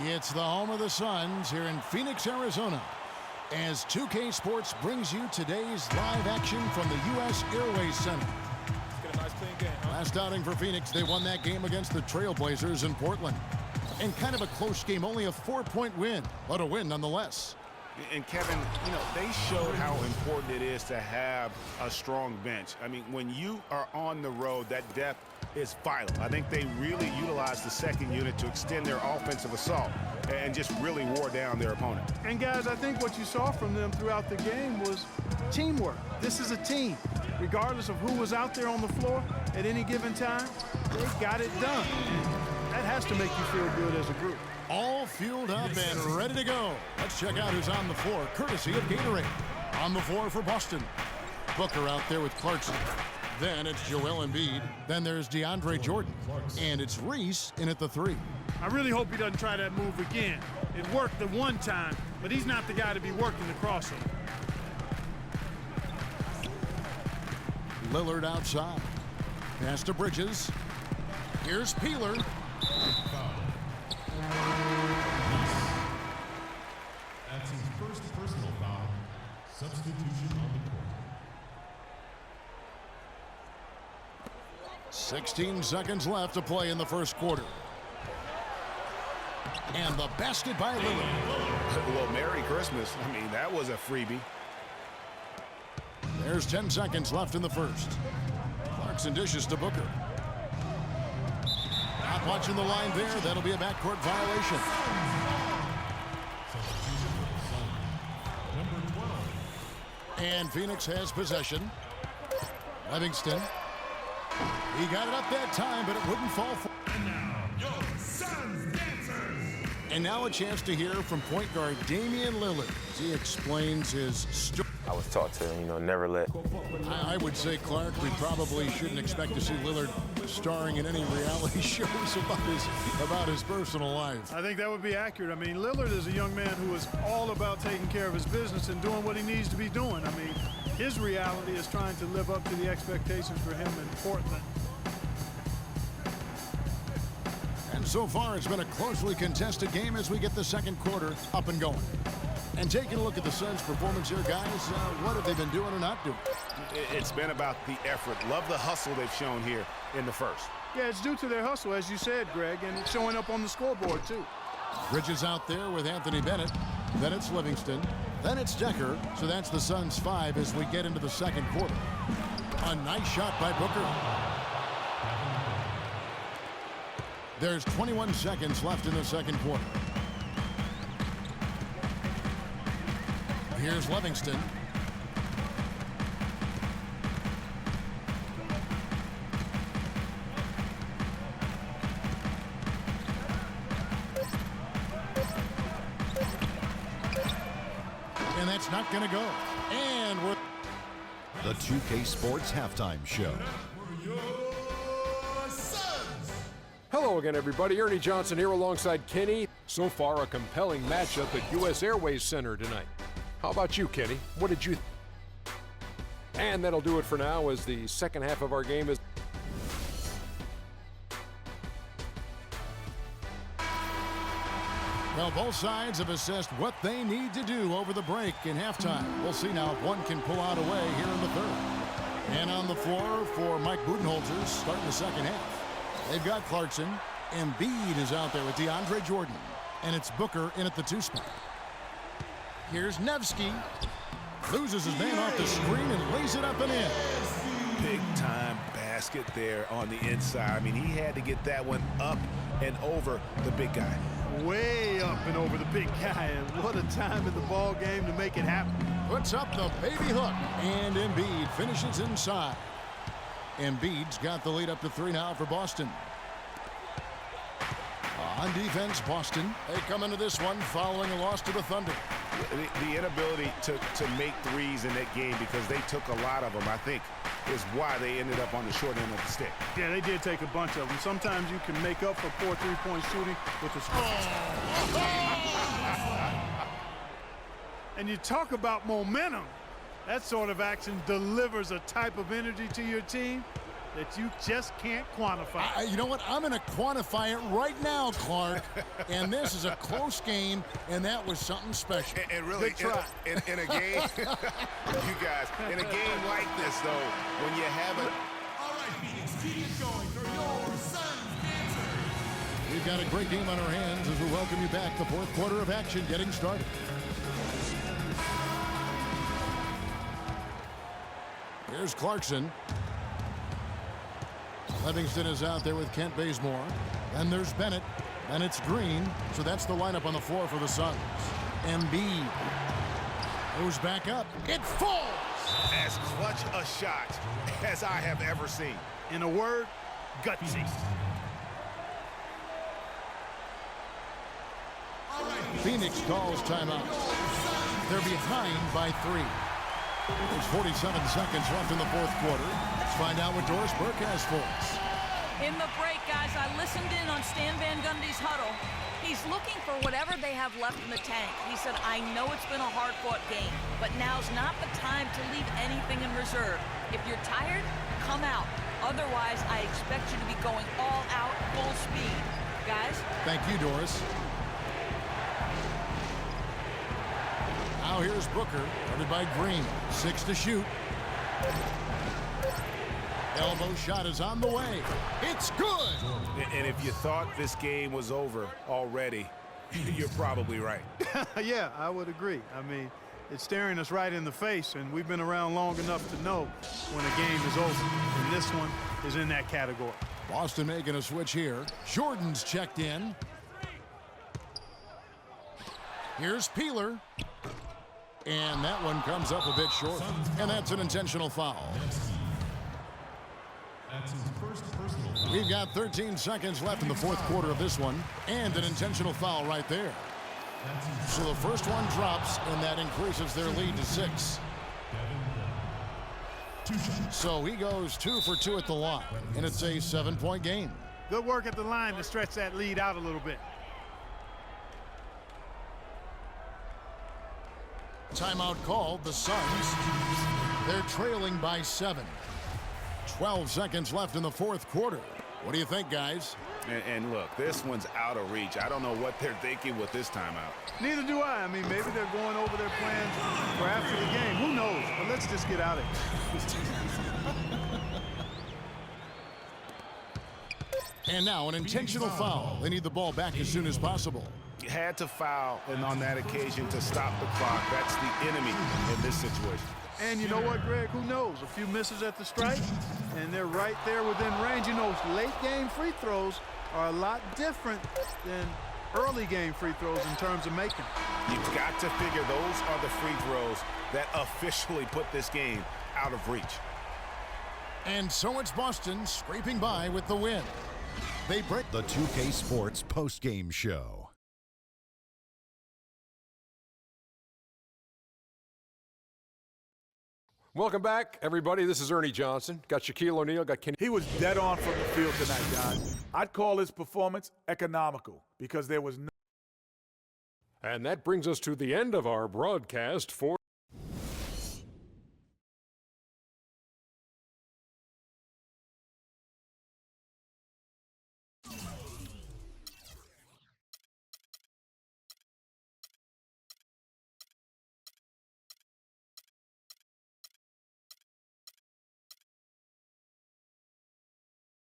It's the home of the Suns here in Phoenix, Arizona, as 2K Sports brings you today's live action from the U.S. Airways Center. Let's get a nice clean game, huh? Last outing for Phoenix, they won that game against the Trailblazers in Portland. And kind of a close game, only a 4-point win, but a win nonetheless. And Kevin, you know, they showed how important it is to have a strong bench. I mean, when you are on the road, that depth is vital. I think they really utilized the second unit to extend their offensive assault and just really wore down their opponent. And guys, I think what you saw from them throughout the game was teamwork. This is a team. Regardless of who was out there on the floor at any given time, they got it done. That has to make you feel good as a group. All fueled up and ready to go. Let's check out who's on the floor, courtesy of Gatorade. On the floor for Boston, Booker out there with Clarkson. Then it's Joel Embiid. Then there's DeAndre Jordan. And it's Reese in at the 3. I really hope he doesn't try that move again. It worked the one time, but he's not the guy to be working the crossover. Lillard outside. Pass to Bridges. Here's Peeler. That's his first personal foul. Substitution on the court. 16 seconds left to play in the first quarter. And the basket by Lillard. Well, Merry Christmas. I mean, that was a freebie. There's 10 seconds left in the first. Clarkson dishes to Booker. Not watching the line there. That'll be a backcourt violation. Substitution for the Suns. Number 12. And Phoenix has possession. Livingston. He got it up that time, but it wouldn't fall for. And now, your Suns dancers. And now a chance to hear from point guard Damian Lillard as he explains his story. I was taught to, never let. I would say, Clark, we probably shouldn't expect to see Lillard starring in any reality shows about his personal life. I think that would be accurate. I mean, Lillard is a young man who is all about taking care of his business and doing what he needs to be doing. I mean, his reality is trying to live up to the expectations for him in Portland. And so far, it's been a closely contested game as we get the second quarter up and going. And taking a look at the Suns' performance here, guys, what have they been doing or not doing? It's been about the effort. Love the hustle they've shown here in the first. Yeah, it's due to their hustle, as you said, Greg, and it's showing up on the scoreboard, too. Bridges out there with Anthony Bennett. Then it's Livingston. Then it's Decker. So that's the Suns' 5 as we get into the second quarter. A nice shot by Booker. There's 21 seconds left in the second quarter. Here's Livingston. And that's not going to go. And we're... The 2K Sports Halftime Show. Hello again, everybody. Ernie Johnson here alongside Kenny. So far, a compelling matchup at U.S. Airways Center tonight. How about you, Kenny? What did you And that'll do it for now as the second half of our game is... Well, both sides have assessed what they need to do over the break in halftime. We'll see now if one can pull out a way here in the third. And on the floor for Mike Budenholzer starting the second half. They've got Clarkson. Embiid is out there with DeAndre Jordan. And it's Booker in at the 2 spot. Here's Nevsky. Loses his man off the screen and lays it up and in. Big time basket there on the inside. I mean, he had to get that one up and over the big guy. Way up and over the big guy, and what a time in the ball game to make it happen. Puts up the baby hook, and Embiid finishes inside. Embiid's got the lead up to 3 now for Boston. On defense, Boston. They come into this one following a loss to the Thunder. The inability to make threes in that game, because they took a lot of them, I think, is why they ended up on the short end of the stick. Yeah, they did take a bunch of them. Sometimes you can make up for poor three-point shooting with a score. And you talk about momentum. That sort of action delivers a type of energy to your team that you just can't quantify. You know what? I'm going to quantify it right now, Clark. And this is a close game, and that was something special. And really, in a game, you guys, in a game like this, though, when you have a... All right, Phoenix, keep it going for your son's answer. We've got a great game on our hands as we welcome you back. The fourth quarter of action getting started. Here's Clarkson. Livingston is out there with Kent Bazemore. Then there's Bennett. And it's Green. So that's the lineup on the floor for the Suns. Embiid goes back up. It falls! As clutch a shot as I have ever seen. In a word, gutsy. Phoenix calls timeout. They're behind by 3. There's 47 seconds left in the fourth quarter. Let's find out what Doris Burke has for us. In the break, guys, I listened in on Stan Van Gundy's huddle. He's looking for whatever they have left in the tank. He said, I know it's been a hard-fought game, but now's not the time to leave anything in reserve. If you're tired, come out. Otherwise, I expect you to be going all out, full speed. Guys? Thank you, Doris. Now here's Booker, guarded by Green. 6 to shoot. Elbow shot is on the way. It's good! And if you thought this game was over already, you're probably right. Yeah, I would agree. I mean, it's staring us right in the face, and we've been around long enough to know when a game is over. And this one is in that category. Boston making a switch here. Jordan's checked in. Here's Peeler. And that one comes up a bit short. And that's an intentional foul. That's his first personal foul. We've got 13 seconds left in the fourth quarter of this one. And an intentional foul right there. So the first one drops, and that increases their lead to 6. So he goes 2 for 2 at the line. And it's a 7-point game. Good work at the line to stretch that lead out a little bit. Timeout called. The Suns, they're trailing by 7. 12 seconds left in the fourth quarter. What do you think, guys? And look, this one's out of reach. I don't know what they're thinking with this timeout. Neither do I. I mean, maybe they're going over their plans for after the game. Who knows? But let's just get out of here. And now an intentional foul. They need the ball back as soon as possible. You had to foul, and on that occasion to stop the clock. That's the enemy in this situation. And you know what, Greg? Who knows? A few misses at the stripe, and they're right there within range. You know, late-game free throws are a lot different than early-game free throws in terms of making. You've got to figure those are the free throws that officially put this game out of reach. And so it's Boston scraping by with the win. They break the 2K Sports postgame show. Welcome back, everybody. This is Ernie Johnson. Got Shaquille O'Neal, got Kenny. He was dead on from the field tonight, guys. I'd call his performance economical because there was no... And that brings us to the end of our broadcast for